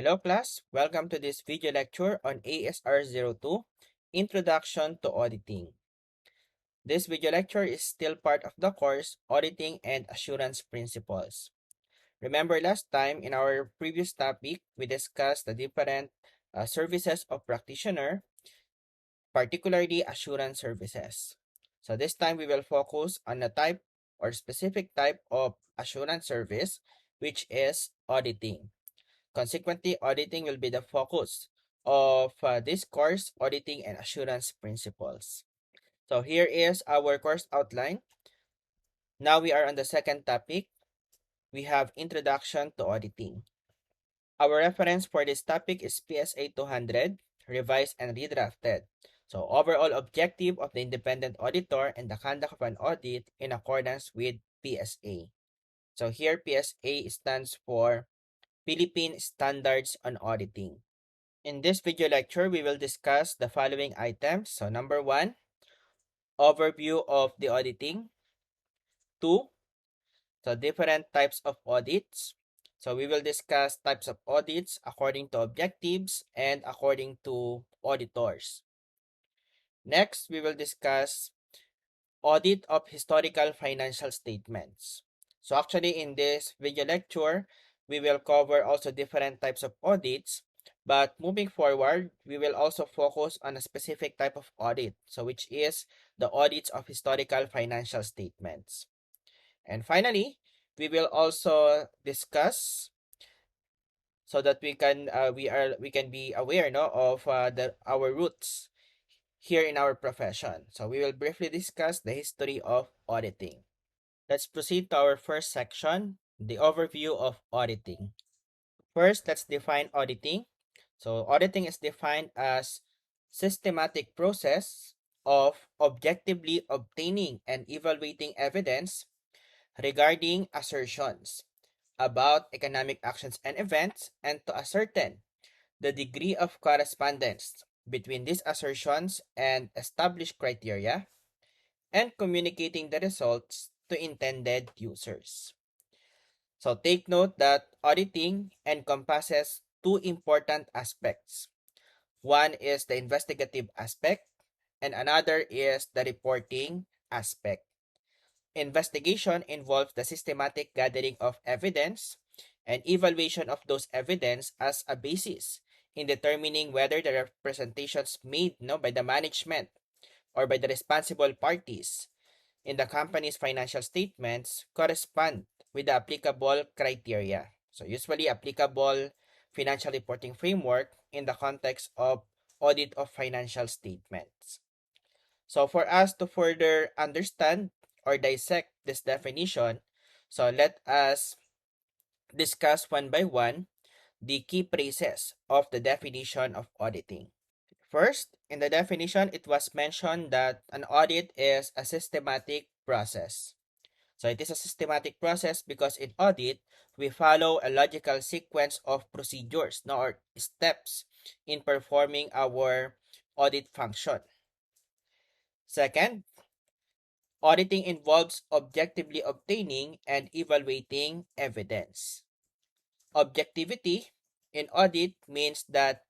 Hello class, welcome to this video lecture on ASR-02, Introduction to Auditing. This video lecture is still part of the course Auditing and Assurance Principles. Remember last time in our previous topic, we discussed the different services of practitioner, particularly assurance services. So this time we will focus on a type or specific type of assurance service, which is auditing. Consequently, auditing will be the focus of this course, Auditing and Assurance Principles. So here is our course outline. Now we are on the second topic. We have Introduction to Auditing. Our reference for this topic is PSA 200, revised and redrafted. So overall objective of the independent auditor and the conduct of an audit in accordance with PSA. So here PSA stands for Philippine Standards on Auditing. In this video lecture, we will discuss the following items. So number 1, overview of the auditing. 2, the different types of audits. So we will discuss types of audits according to objectives and according to auditors. Next, we will discuss audit of historical financial statements. So actually in this video lecture, we will cover also different types of audits. But moving forward, we will also focus on a specific type of audit, so which is the audits of historical financial statements. And finally, we will also discuss so that we can be aware of our roots here in our profession. So we will briefly discuss the history of auditing. Let's proceed to our first section, the overview of auditing. First, let's define auditing. So auditing is defined as systematic process of objectively obtaining and evaluating evidence regarding assertions about economic actions and events and to ascertain the degree of correspondence between these assertions and established criteria and communicating the results to intended users. So take note that auditing encompasses two important aspects. One is the investigative aspect and another is the reporting aspect. Investigation involves the systematic gathering of evidence and evaluation of those evidence as a basis in determining whether the representations made by the management or by the responsible parties in the company's financial statements correspond with the applicable criteria. So usually applicable financial reporting framework in the context of audit of financial statements. So for us to further understand or dissect this definition, so let us discuss one by one the key phrases of the definition of auditing. First, in the definition, it was mentioned that an audit is a systematic process. So it is a systematic process because in audit, we follow a logical sequence of procedures or steps in performing our audit function. Second, auditing involves objectively obtaining and evaluating evidence. Objectivity in audit means that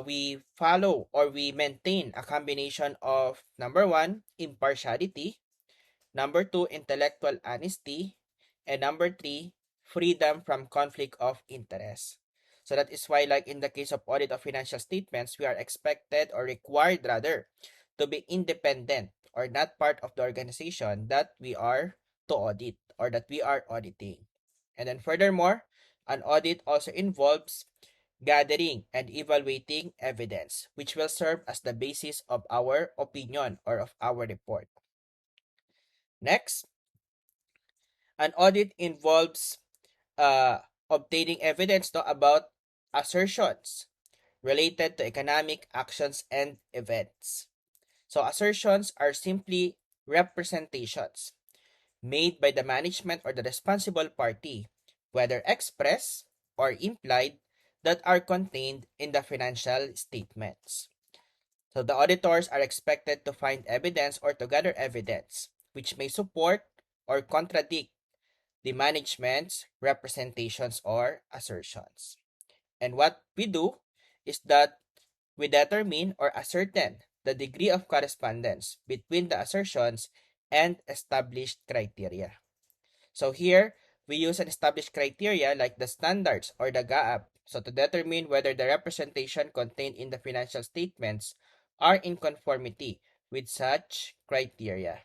we follow or we maintain a combination of number 1, impartiality, number 2, intellectual honesty, and number 3, freedom from conflict of interest. So that is why, like in the case of audit of financial statements, we are expected or required rather to be independent or not part of the organization that we are to audit or that we are auditing. And then furthermore, an audit also involves gathering and evaluating evidence, which will serve as the basis of our opinion or of our report. Next, an audit involves obtaining evidence about assertions related to economic actions and events. So assertions are simply representations made by the management or the responsible party, whether expressed or implied, that are contained in the financial statements. So the auditors are expected to find evidence or to gather evidence which may support or contradict the management's representations or assertions. And what we do is that we determine or ascertain the degree of correspondence between the assertions and established criteria. So here, we use an established criteria like the standards or the GAAP, so to determine whether the representation contained in the financial statements are in conformity with such criteria.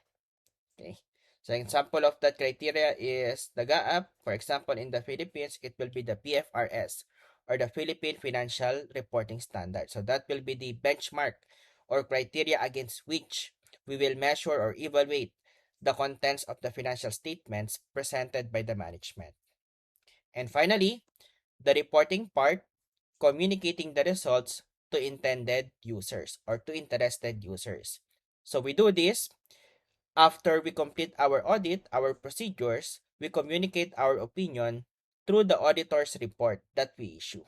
Okay. So an example of that criteria is the GAAP. For example, in the Philippines, it will be the PFRS or the Philippine Financial Reporting Standard. So that will be the benchmark or criteria against which we will measure or evaluate the contents of the financial statements presented by the management. And finally, the reporting part, communicating the results to intended users or to interested users. So we do this after we complete our audit, our procedures, we communicate our opinion through the auditor's report that we issue.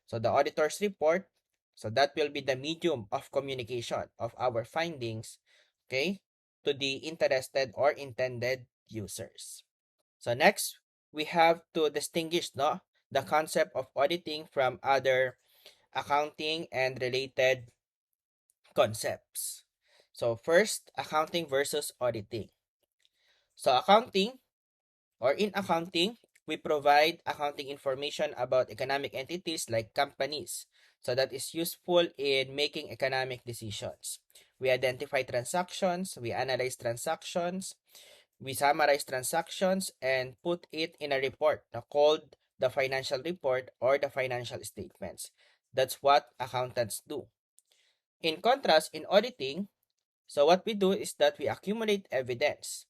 So the auditor's report, so that will be the medium of communication of our findings, okay, to the interested or intended users. So next, we have to distinguish the concept of auditing from other accounting and related concepts. So first, accounting versus auditing. So in accounting, we provide accounting information about economic entities like companies. So that is useful in making economic decisions. We identify transactions, we analyze transactions, we summarize transactions, and put it in a report called the financial report or the financial statements. That's what accountants do. In contrast, in auditing, so what we do is that we accumulate evidence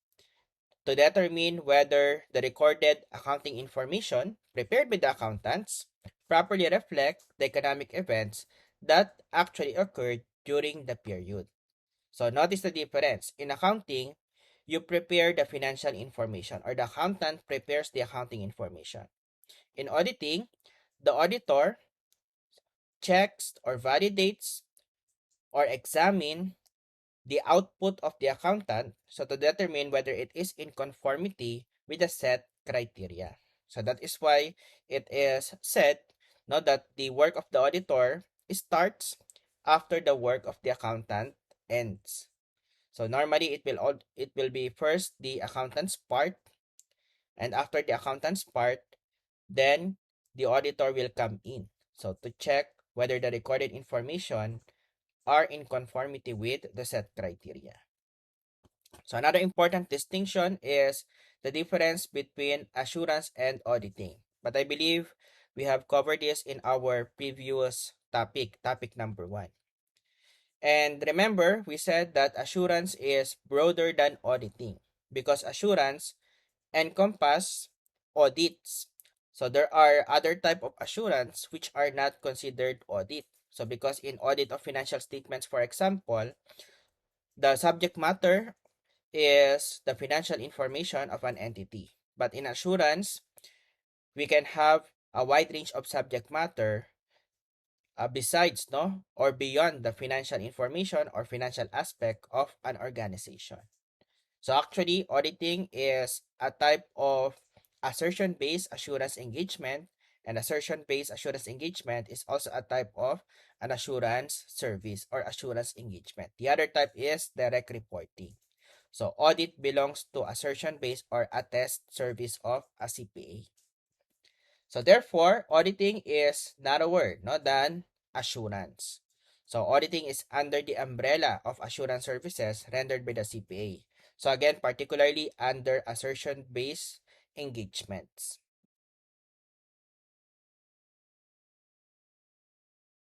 to determine whether the recorded accounting information prepared by the accountants properly reflect the economic events that actually occurred during the period. So notice the difference. In accounting, you prepare the financial information or the accountant prepares the accounting information. In auditing, the auditor checks or validates or examine the output of the accountant so to determine whether it is in conformity with the set criteria. So that is why it is said that the work of the auditor starts after the work of the accountant ends. So normally it will be first the accountant's part, and after the accountant's part, then the auditor will come in. So to check whether the recorded information are in conformity with the set criteria. So another important distinction is the difference between assurance and auditing. But I believe we have covered this in our previous topic number 1. And remember, we said that assurance is broader than auditing because assurance encompass audits. So there are other type of assurance which are not considered audit. So because in audit of financial statements, for example, the subject matter is the financial information of an entity. But in assurance, we can have a wide range of subject matter besides or beyond the financial information or financial aspect of an organization. So actually, auditing is a type of assertion-based assurance engagement, and assertion-based assurance engagement is also a type of an assurance service or assurance engagement. The other type is direct reporting. So audit belongs to assertion-based or attest service of a CPA. So therefore, auditing is narrower than assurance. So auditing is under the umbrella of assurance services rendered by the CPA. So again, particularly under assertion-based engagements.